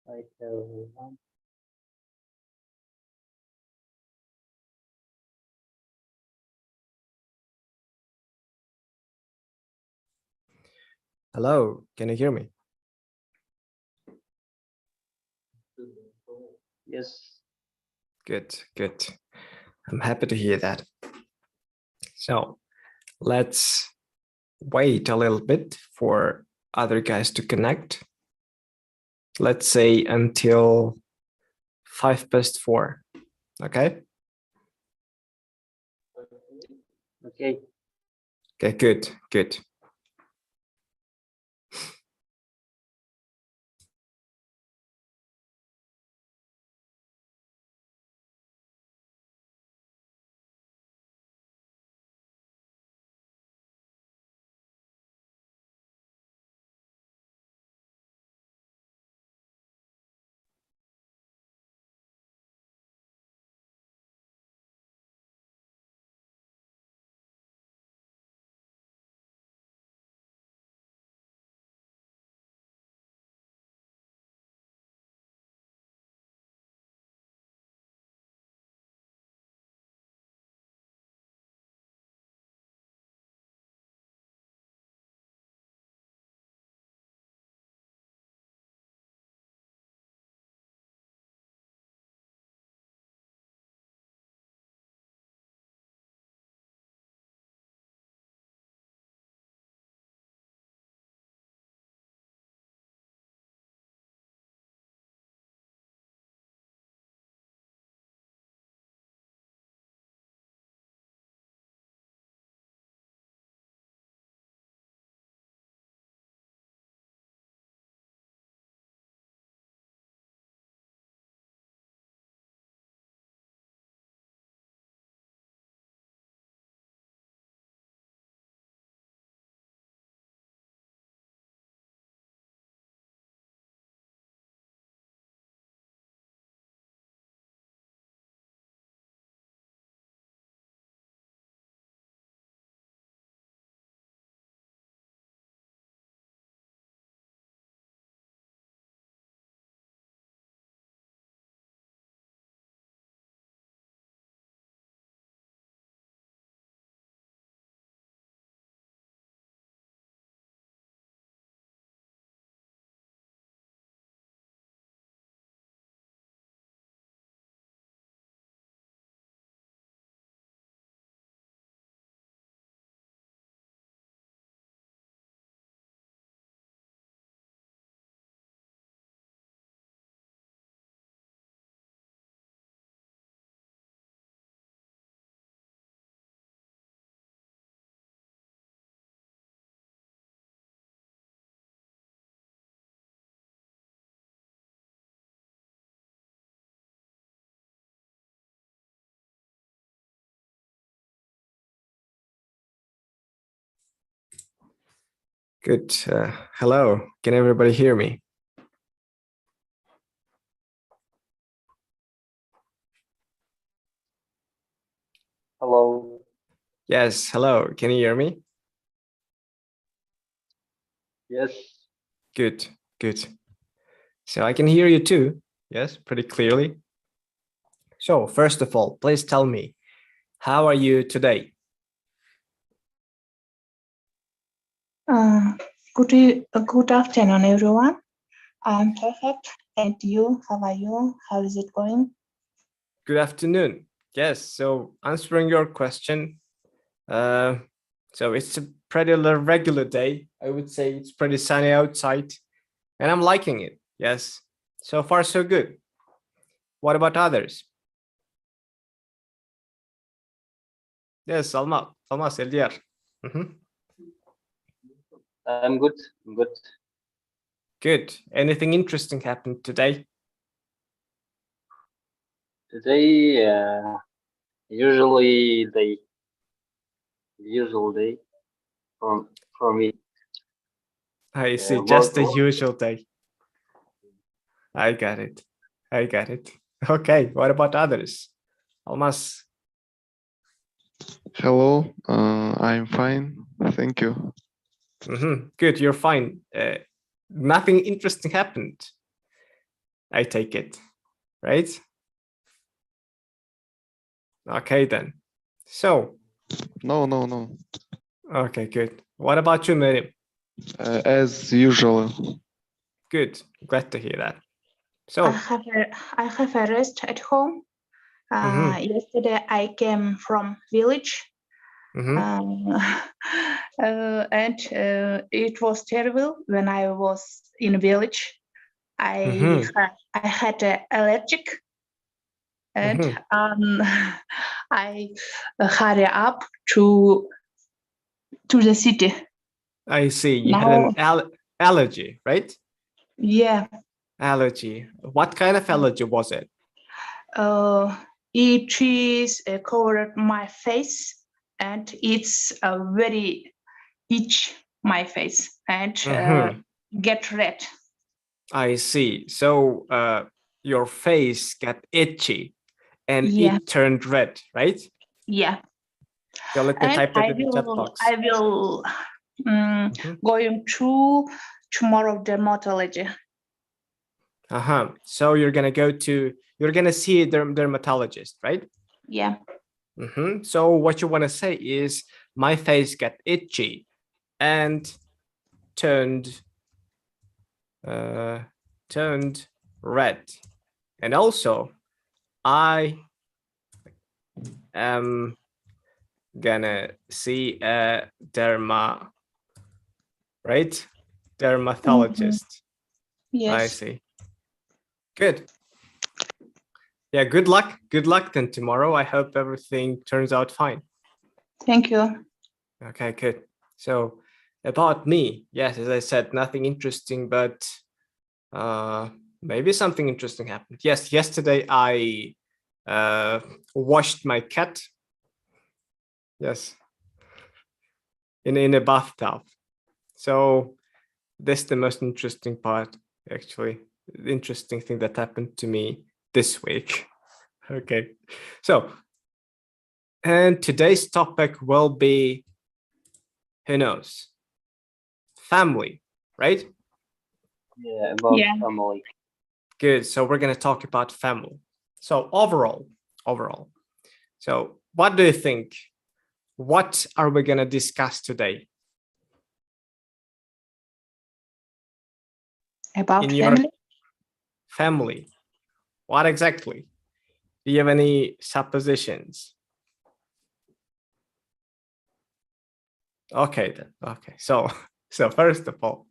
Right, everyone. Hello, can you hear me? Yes. Good, good. I'm happy to hear that. So let's wait a little bit for other guys to connect. Let's say until 4:05. Okay? Okay. Okay, good, good. Good. Hello, can everybody hear me? Hello. Yes, hello, can you hear me? Yes. Good, good. So I can hear you too. Yes, pretty clearly. So first of all, please tell me, how are you today? Good afternoon, everyone. I'm perfect. And you, how are you? How is it going? Good afternoon. Yes, so answering your question, so it's a pretty regular day. I would say it's pretty sunny outside, and I'm liking it. Yes, so far so good. What about others? Yes, Alma, Eldiyar. I'm good. I'm good. Good. Anything interesting happened today? Today, usually the usual day for me. I see, Work. just the usual day. I got it. I got it. Okay, what about others? Almas. Hello, I'm fine. Thank you. Good, you're fine. Nothing interesting happened. I take it, right? Okay, then. So, No. okay, good. What about you, Miriam? As usual. Good. Glad to hear that. I So, have a rest at home. Yesterday I came from village, mhm, and it was terrible when I was in village. I mhm, had an allergic, and I hurry up to the city. I see. You had an Now, allergy, right? yeah, Allergy. What kind of allergy was it? it is covered my face, and it's very itch my face and Mhm, get red. I see. So, your face got itchy and Yeah, it turned red, right? yeah. So let me And type that in the chat box. I will Mhm. going to tomorrow dermatology. So you're gonna see a dermatologist, right? Yeah. So what you want to say is, my face got itchy and turned red, and also I am gonna see a dermatologist. Yes. I see. Good. Yeah, good luck. Good luck then tomorrow. I hope everything turns out fine. Thank you. Okay, good. So about me, yes, as I said, nothing interesting, but maybe something interesting happened. Yes, yesterday I washed my cat. Yes, in a bathtub. So this is the most interesting part, actually. The interesting thing that happened to me this week. Okay, so and today's topic will be, who knows, family, right? Yeah, about Yeah. family. Good. So we're going to talk about family. So overall. So what do you think? What are we going to discuss today? About In your family? family. What exactly? Do you have any suppositions? Okay, then. Okay. So first of all,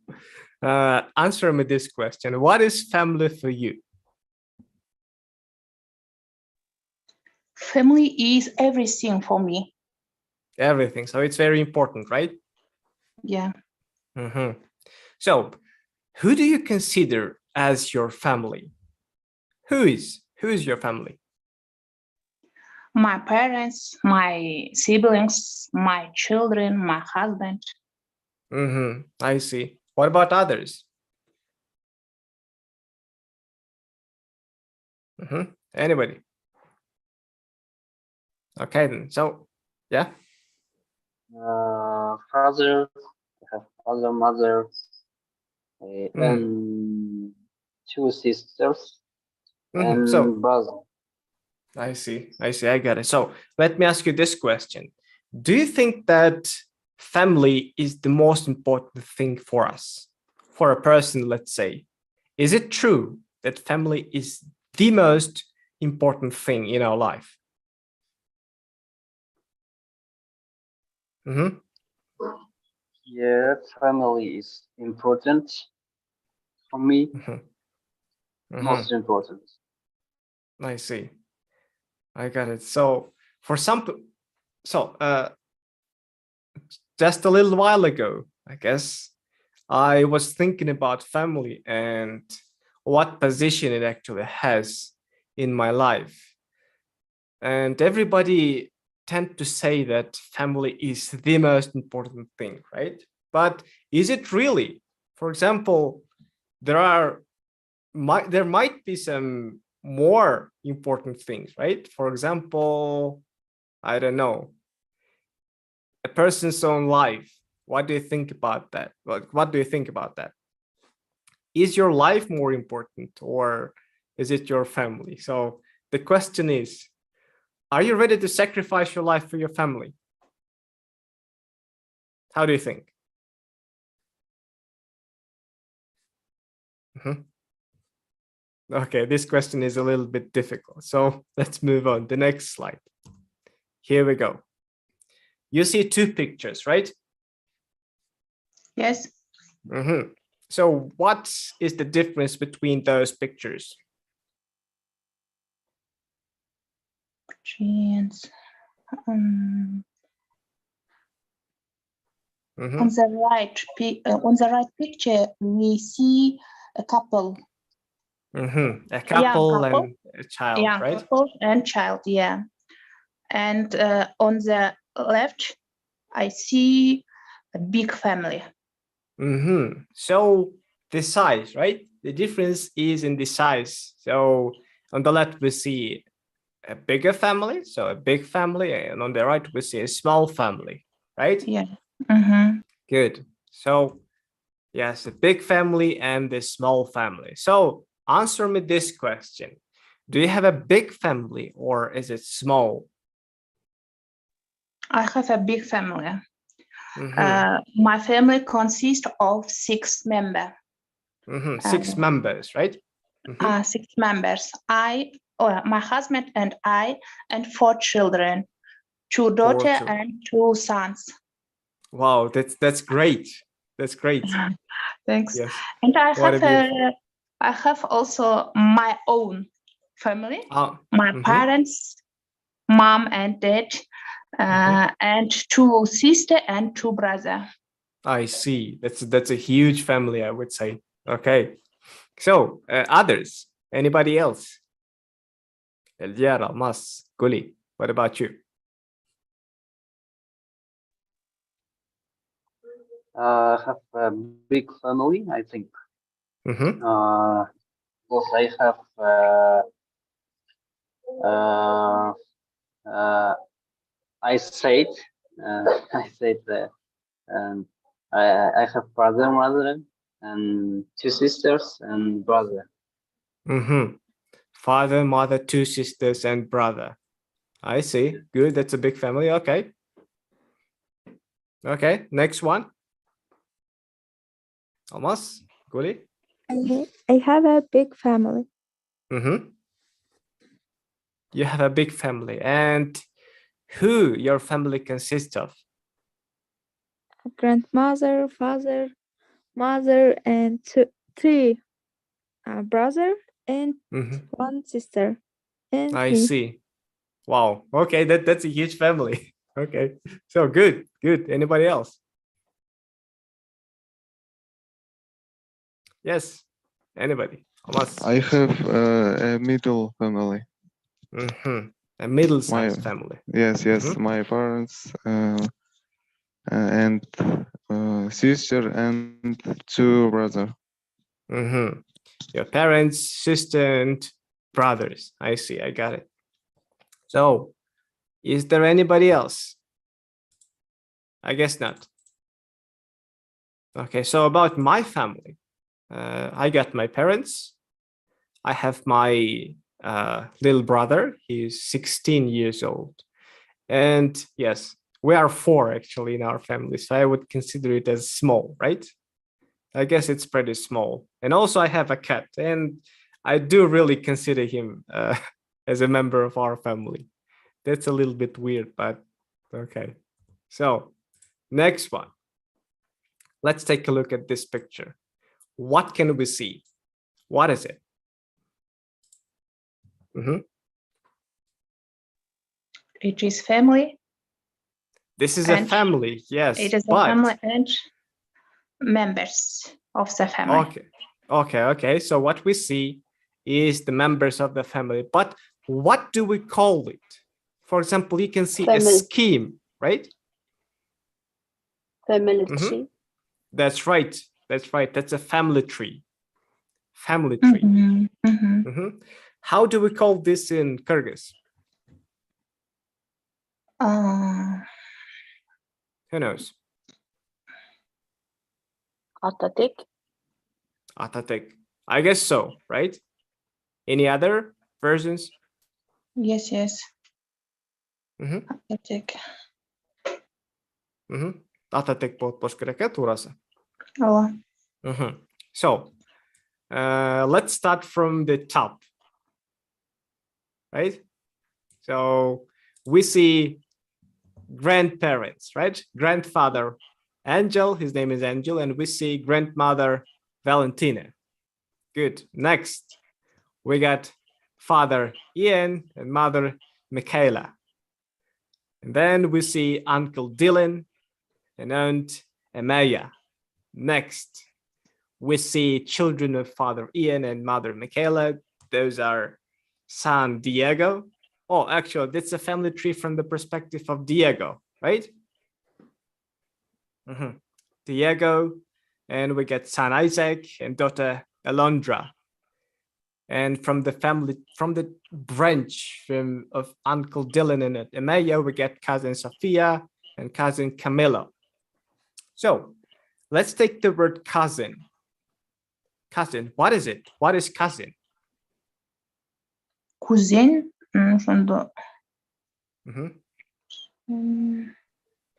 answer me this question. What is family for you? Family is everything for me. Everything. So it's very important, right? Yeah. So who do you consider as your family? Who is your family? My parents, my siblings, my children, my husband. I see. What about others? Anybody? Okay, then. So, yeah. Father, I have father, mother, and 2 sisters and So, brother. I see. I get it. So, let me ask you this question. Do you think that family is the most important thing for us? For a person, let's say. Is it true that family is the most important thing in our life? Yeah, family is important for me. Most important. I see. I got it. So for some, just a little while ago, I guess, I was thinking about family and what position it actually has in my life. And everybody tend to say that family is the most important thing, right? But is it really? For example, there might be some more important things, right? For example, I don't know, a person's own life. What do you think about that? What do you think about that? Is your life more important, or is it your family? So the question is, are you ready to sacrifice your life for your family? How do you think? Okay, this question is a little bit difficult. So let's move on. The next slide. Here we go. You see two pictures, right? Yes. So what is the difference between those pictures? Chance. On the right picture, we see a couple. A couple and a child, young right? couple and child, yeah. And on the left, I see a big family. So the size, right? The difference is in the size. So on the left, we see a bigger family, so a big family, and on the right, we see a small family, right? Yeah. Good. So yes, a big family and a small family. So answer me this question. Do you have a big family or is it small? I have a big family. My family consists of 6 members. 6 members, right? 6 members. My husband and I, and 4 children, 2 daughters and 2 sons. Wow, that's great. That's great. Thanks. Yes. And I have also my own family. My parents, mom and dad, and 2 sisters and 2 brothers. I see. That's a huge family, I would say. Okay. So others, anybody else? Eldiara, Mas, Guli, what about you? I have a big family, I think. Because I have I said that I have father, mother, and 2 sisters and brother. Father, mother, 2 sisters and brother. I see. Good. That's a big family. Okay. Okay. Next one. Almas, Guli. I have a big family. You have a big family, and who your family consists of? Grandmother, father, mother, and 3 brothers and 1 sister. And I me. see. Wow. Okay, that's a huge family. Okay. So good. Anybody else? Yes. Anybody? Almas. I have a middle family. A middle-sized family. Yes. My parents and sister and 2 brothers. Your parents, sister, and brothers. I see. I got it. So, is there anybody else? I guess not. Okay. So about my family, I got my parents. I have my little brother. He's 16 years old. And yes, we are 4 actually in our family. So I would consider it as small, right? I guess it's pretty small. And also I have a cat, and I do really consider him as a member of our family. That's a little bit weird, but okay. So next one. Let's take a look at this picture. What can we see? What is it? It is family. This is a family, yes. It is a family and members of the family. Okay. So what we see is the members of the family. But what do we call it? For example, you can see family. A scheme, right? Family tree. That's right. That's a family tree. Family tree. How do we call this in Kyrgyz? Who knows? Atatek. Atatek. I guess so, right? Any other versions? Yes, yes. Ататек болуп болуш керек, туурасы. Ооба. So, let's start from the top. Right? So, we see grandparents, right? Grandfather, Angel, his name is Angel, and we see grandmother, Valentina. Good. Next, we got father, Ian, and mother, Michaela. And then we see Uncle Dylan and Aunt Amaya. Next, we see children of father Ian and mother Michaela. Those are son Diego. Oh, actually, that's a family tree from the perspective of Diego, right? Diego, and we get son Isaac and daughter Alondra. And from the family, from the branch of Uncle Dylan and Amaya, we get cousin Sophia and cousin Camilo. So let's take the word cousin. Cousin, what is it? What is cousin? Кузен,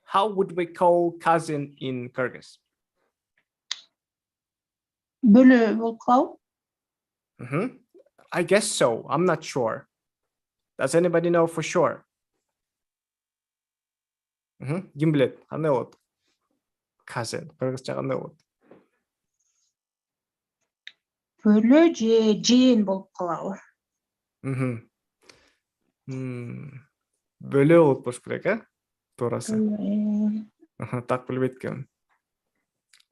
How would we call cousin in Kyrgyz? бөлө болуп калабы? I guess so. I'm not sure. Does anybody know for sure? Ким билет? Кандай болот? Cousin. Кыргызча кандай болот? Бөлө же жээн болуп калабы? Бөлө болуп болуш керек, туурасы. Так билбейт экенмин.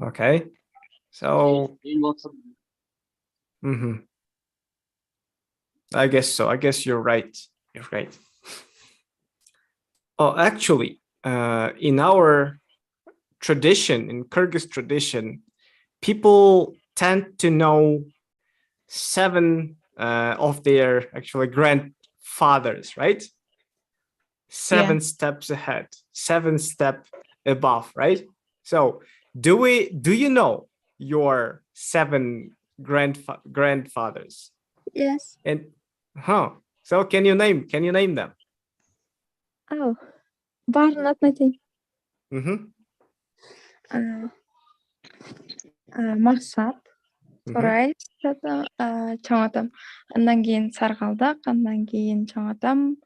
Okay. So I guess so. I guess you're right. You're right. Oh, actually, in our tradition, in Kyrgyz tradition, people tend to know 7 of their actually grandfathers, right? 7 steps ahead, 7 steps above, right? So do you know your 7 grandfathers? Yes. And so can you name them? Oh, баарын атын айтайын. Максат, Турай, чоң атам. Андан кийин Саргалдак, андан кийин чоң атам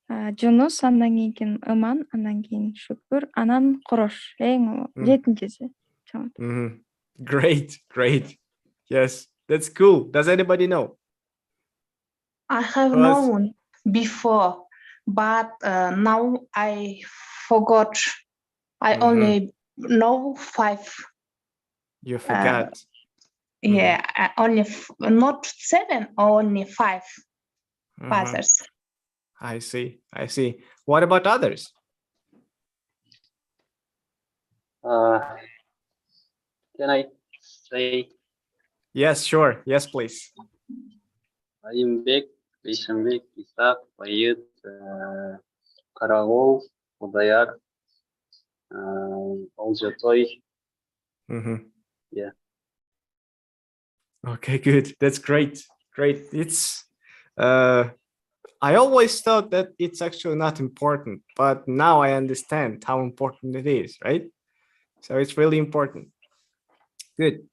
Жунус, андан кийин Ыман, андан кийин Шүкүр, анан Корош. Эң 7-чиси чоң атам. Great. Yes, that's cool. Does anybody know? I have known before, but now I forgot. I only know 5. You forgot. Yeah, only not 7, only 5 fathers. I see. What about others? Can I say? Yes, sure. Yes, please. Айымбек, Бейшенбек, Исак, Байыт, Карагол, Удаяр, Олжатой. Yeah. Okay, good. That's great. It's I always thought that it's actually not important, but now I understand how important it is, right? So it's really important. Good.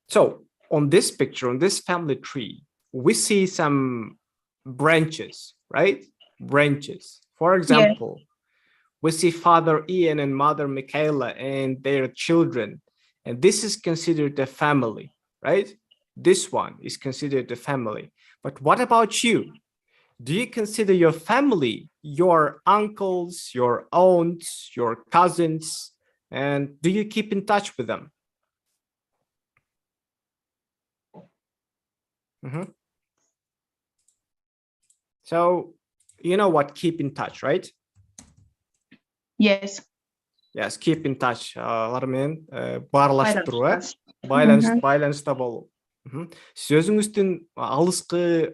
So on this picture, on this family tree, we see some branches, right? Branches. For example, we see father Ian and mother Michaela and their children, and this is considered a family, right? This one is considered a family. But what about you? Do you consider your family your uncles, your aunts, your cousins, and do you keep in touch with them? So you know what keep in touch, right? Yes. Yes, keep in touch. Барлашып тұру, байланыста болу. Сіз өзіңіздің алысқы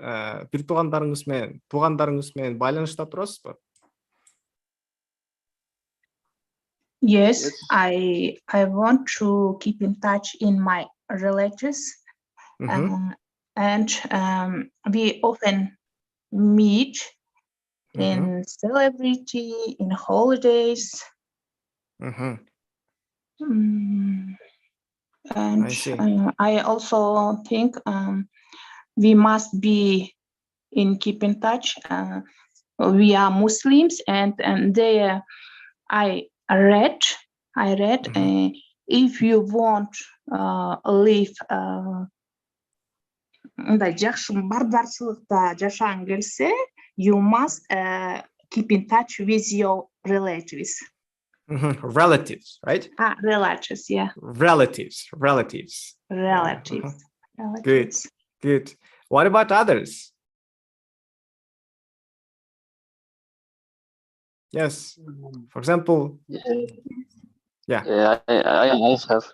бір туғандарыңызмен байланышта тұрасыз ба? Yes, I want to keep in touch in my relatives. and we often meet in celebrity, in holidays. Mhm. And I see. I also think we must be keep in touch. We are Muslims, and there I read if you want live мындай жакшы барбарчылыкта жашагың келсе, you must keep in touch with your relatives. Relatives, right? Relatives, yeah. Relatives. Relatives. Good. What about others? Yes. For example, I have.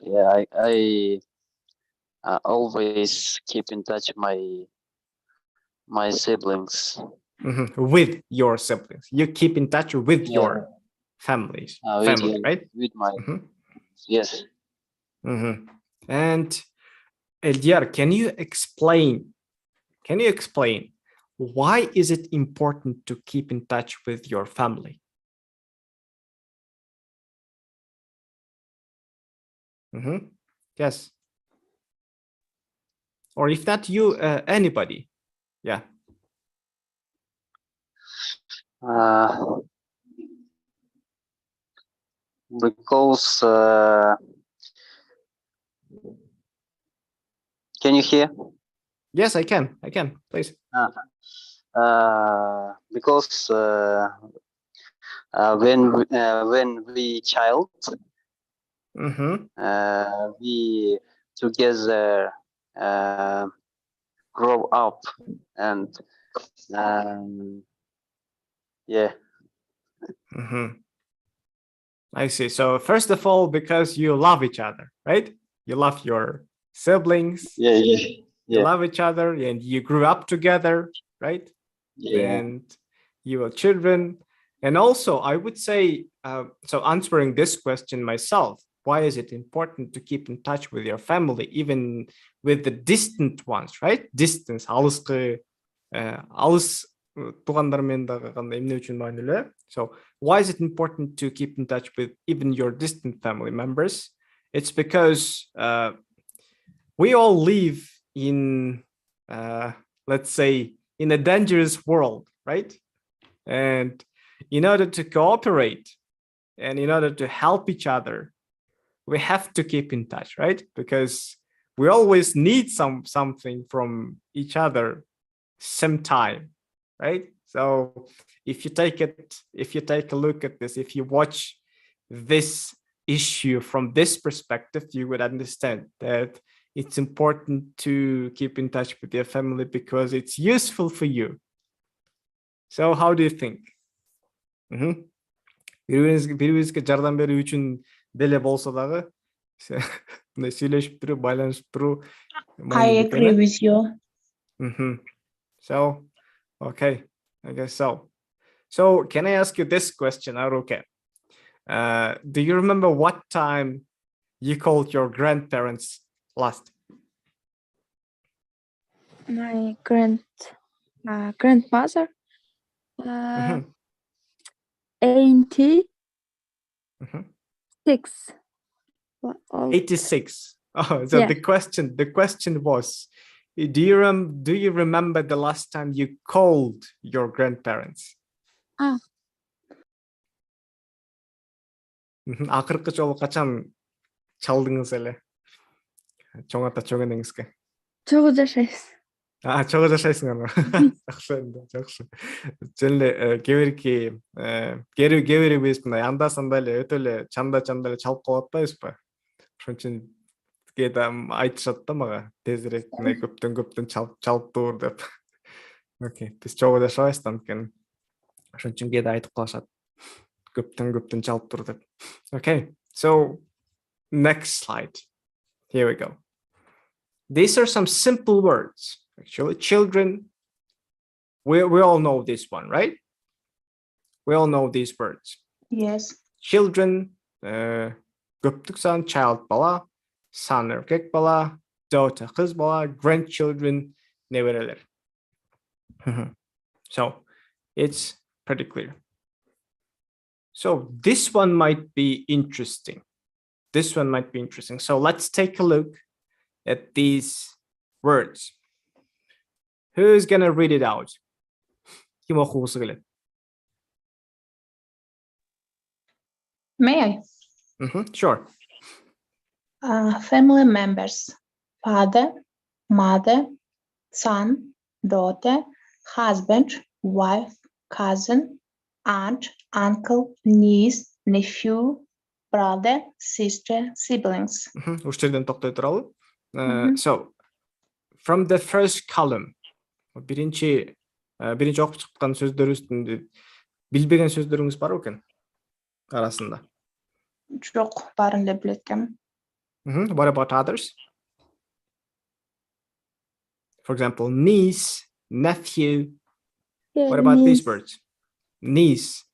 I always keep in touch my siblings. With your siblings. You keep in touch with your family, right? With my yes. And Eldiyar, can you explain why is it important to keep in touch with your family? Yes. Or if not you, anybody. Yeah. Because can you hear? Yes, I can. Please. Because when we child, we together grow up, and yeah. I see. So first of all, because you love each other, right? You love your siblings. You love each other, and you grew up together, right? And you are children. And also, I would say, so answering this question myself, why is it important to keep in touch with your family, even with the distant ones, right? Distance, alыс тугандармен дагы кандай эмне үчүн маанилүү? So why is it important to keep in touch with even your distant family members? It's because we all live in, let's say, in a dangerous world, right? And in order to cooperate and in order to help each other, we have to keep in touch, right? Because we always need something from each other sometime, right? So if you take a look at this, if you watch this issue from this perspective, you would understand that it's important to keep in touch with your family because it's useful for you. So how do you think? Бири-бирибизге жардам берүү үчүн деле болсо дагы сүйлөшүп туруп, байланышып туруу. I agree with you. So, okay, I guess so. So, can I ask you this question, Aruke? Do you remember what time you called your grandparents last? My grandmother, 86. 86. Oh, so the question was, do you remember the last time you called your grandparents? Акыркы жолу качан чалдыңыз эле? Чоң ата чоң энеңизге. Чогуу жашайбыз. Чогуу жашайсыңарбы? Жакшы энди, жакшы. Жөн эле кебирибиз мындай анда-санда эле өтө эле чанда эле чалып калып атпайбызбы? Ошон үчүн кээде айтышат да мага, тезирээк көптөн чалып тур деп. Окей, биз чогуу жашабайбыз анткени. Ошон үчүн кээде айтып калышат. Көптөн чалып тур деп. Okay, so next slide. Here we go. These are some simple words. Actually, children, we all know this one, right? We all know these words. Yes. Children, көптүк сан, child бала, сан эркек бала, daughter кыз бала, grandchildren, Nevereler. So it's pretty clear. So this one might be interesting. This one might be interesting. So let's take a look at these words. Who's gonna read it out? Kim окугусу келет? May I? Sure. Family members: father, mother, son, daughter, husband, wife, cousin, aunt, uncle, niece, nephew, brother, sister, siblings. Ушул жерден токтой туралы. So from the first column, биринчи окуп чыккан сөздөрүбүздүн билбеген сөздөрүңүз бар экен арасында? Жок, баарын эле билет экенмин. What about others? For example, niece, nephew. What about these words? Niece.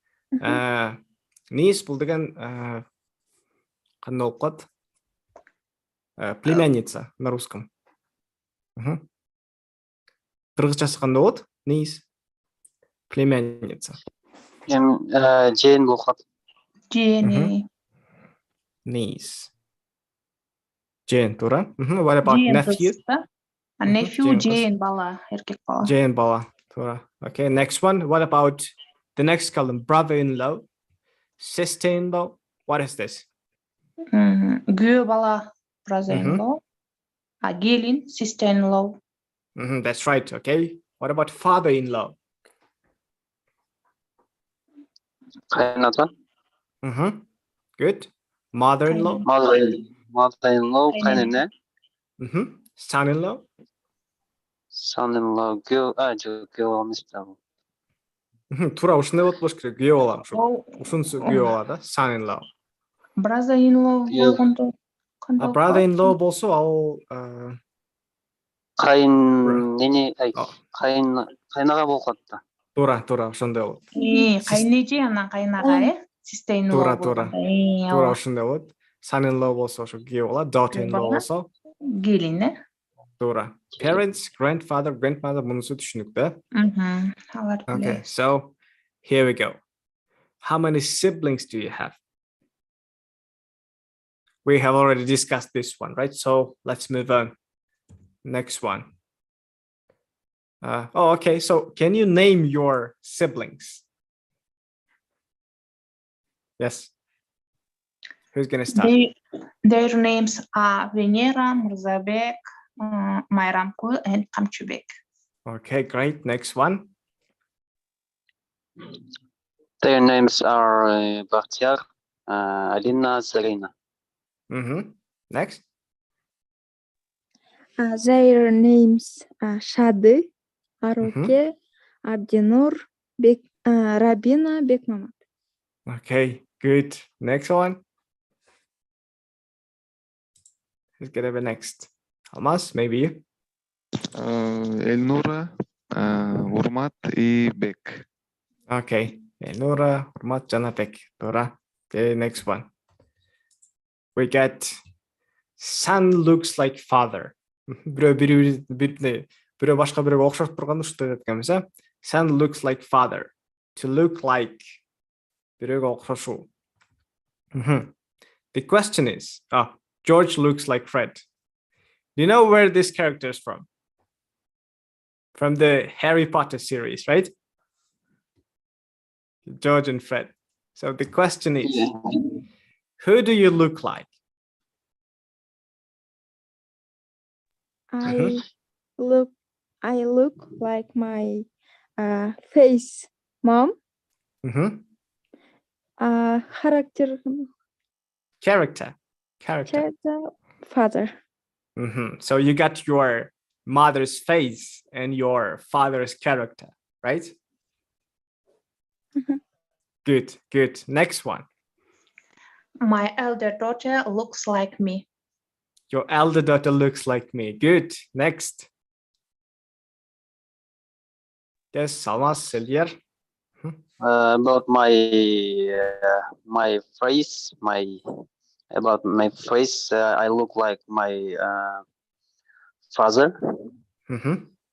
Niece бул деген кандай болуп калат? Племянница на русском. Кыргызчасы кандай болот? Niece. Племянница. Жээн болуп калат. Жээн. Niece. Jane, туура. What about nephew? Nephew, Jane бала, эркек бала. Jane бала, туура. Okay, next one. What about the next column? Brother-in-law, sister-in-law. What is this? Күйөө бала, brother-in-law. Gelin, sister-in-law. That's right. Okay. What about father-in-law? Кайната. Good. Mother-in-law. Mother-in-law, кайнене. Son-in-law. Son-in-law, күйөө эмес да. Туура ушундай болуп болуш керек. Күйөө бала. Ушунусу күйөө бала да. Son-in-law. Brother-in-law болгондо кандай? Brother-in-law болсо ал Кайнене, кайнага болуп калат да. Туура, ошондой болот. Кайнеже анан кайнага, sister-in-law болгондо. Туура ошондой болот. Son-in-law болсо ошо күйөө бала, daughter-in-law болсо Gelin, туура. Parents, grandfather, grandmother мунусу түшүнүктүү. Okay, so here we go. How many siblings do you have? We have already discussed this one, right? So let's move on. Next one. Okay, so can you name your siblings? Yes. Who's gonna start? Their names are Venera, Murzabek, Mayramkul, and Kamchubek. Okay, great. Next one. Their names are Bakhtiar, Alina, Zarina. Next. Their names are Shadi, Aroke, Abdinur, Rabina, Bekmamat. Okay, good. Next one. Who's gonna be next? Almas, maybe you. Elnura, Urmat и Bek. Okay, Elnura, Urmat, Jana, Bek. Dora. Okay, next one. We get son looks like father. Бирөө башка бирөөгө окшоп турган ушундай деп атканбыз, а? Son looks like father. To look like бирөөгө окшошуу. The question is, George looks like Fred. Do you know where this character is from? From the Harry Potter series, right? George and Fred. So the question is, who do you look like? I look like my face mom. Character father. So you got your mother's face and your father's character, right? Good. Next one. My elder daughter looks like me. Your elder daughter looks like me. Good. Next. Yes, Almas, Silvier. About my face, I look like my father.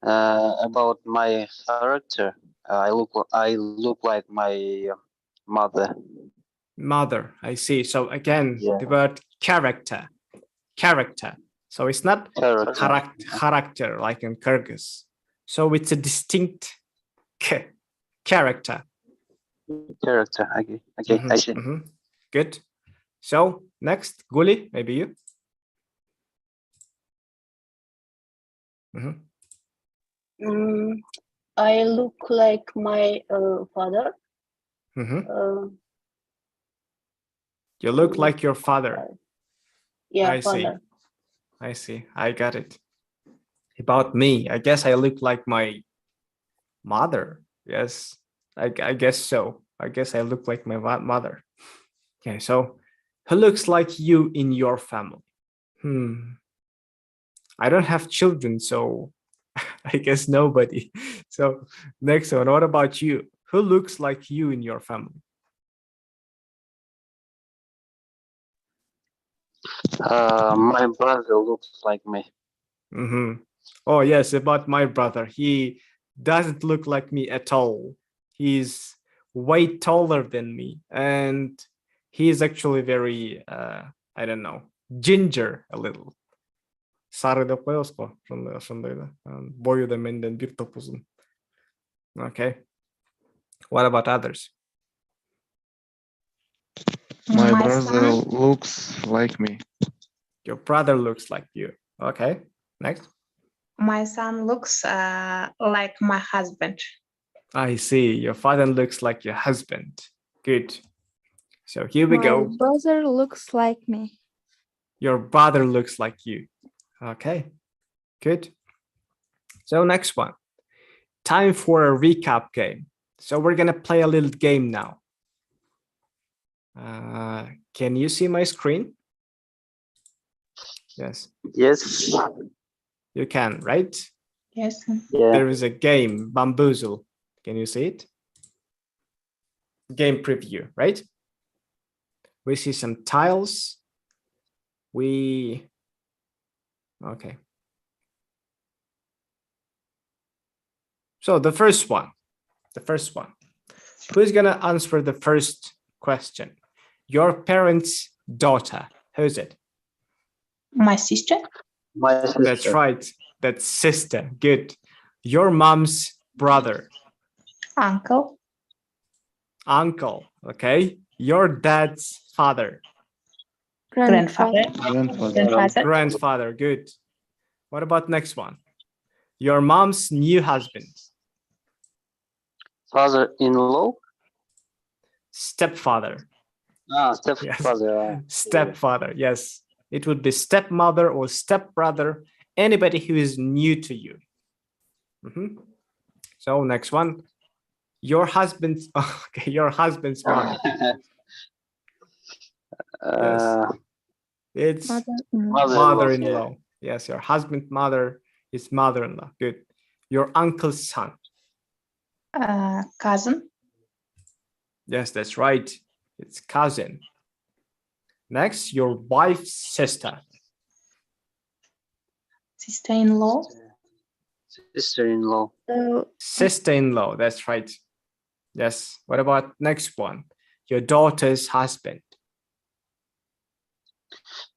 About my character, I look like my mother. Mother, I see. So again, Yeah. the word character. So it's not Character. character like in Kyrgyz. So it's a distinct character. Character. Okay. I see. Good. So next, Guli, maybe you. I look like my father. You look like your father. Yeah, I father. see. I got it. About me, I guess I look like my mother. Yes, I guess so. I guess I look like my mother. Okay, so who looks like you in your family? I don't have children, so I guess nobody. So next one, what about you? Who looks like you in your family? My brother looks like me. Oh yes, about my brother. He doesn't look like me at all. He's way taller than me, and he's actually very, I don't know, ginger a little. Сары деп коебуз го, ошондой да. Бою да менден бир топ узун. Okay. What about others? My My brother son. looks like me. Your brother looks like you. Okay. Next. My son looks like my husband. I see. Your father looks like your husband. Good. So here we My go. brother looks like me. Your brother looks like you. Okay. Good. So next one. Time for a recap game. So we're going to play a little game now. Can you see my screen? Yes. Yes. You can, right? Yes. Yeah. There is a game, Bamboozle. Can you see it? Game preview, right? We see some tiles. Okay. So the first one. Who's gonna answer the first question? Your parents' daughter. Who's it? My sister. My sister. That's right. That's sister. Good. Your mom's brother. Uncle. Uncle. Okay. Your dad's father. Grandfather. Grandfather. Good. What about next one? Your mom's new husband. Father-in-law. Stepfather. Stepfather. Yes. Stepfather. Yes. It would be stepmother or stepbrother. Anybody who is new to you. So next one. Your husband's. Okay. Your husband's mother. Yes. It's mother-in-law. Yes, your husband's mother is mother-in-law. Good. Your uncle's son. Cousin. Yes, that's right. It's cousin. Next, your wife's sister. Sister-in-law. Sister-in-law. Sister-in-law. That's right. Yes. What about next one? Your daughter's husband.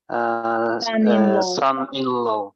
Son-in-law. Son-in-law.